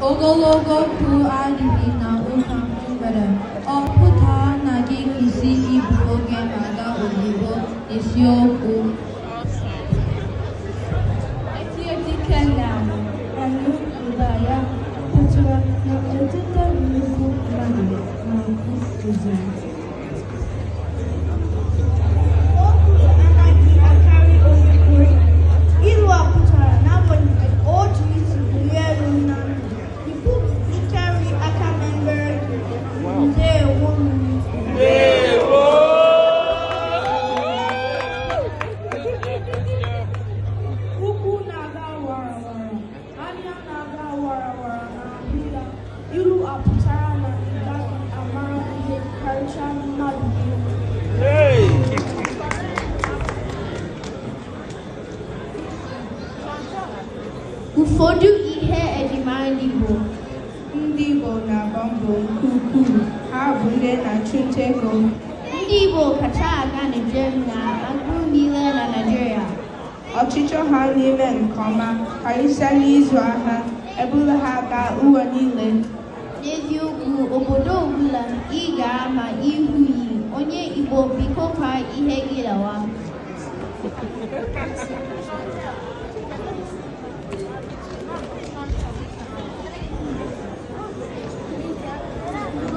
ogologo kwụ adịghị na ụka mgbede ọ pụta na gị isi ibu oge aga ozugbo isiokwu eti Kenya anyị ụda ya pụtara na ọtụtụ nnukwu mmadụ na-akụ ozugbo ụfọdụ ihe ejima ndị Igbo na-agba mbọ nke ukwuu ha bụ ndị na-achụ nta ego ndị Igbo kacha aga njem na agụụ niile na Naịjirịa ọchịchọ ha n'ime nke ọma karịsịa n'ịzụ ahịa eburu ha gaa ụwa niile n'eziokwu obodo ọbụla ị gara ma ihu yi onye Igbo biko ka ihe gị lawa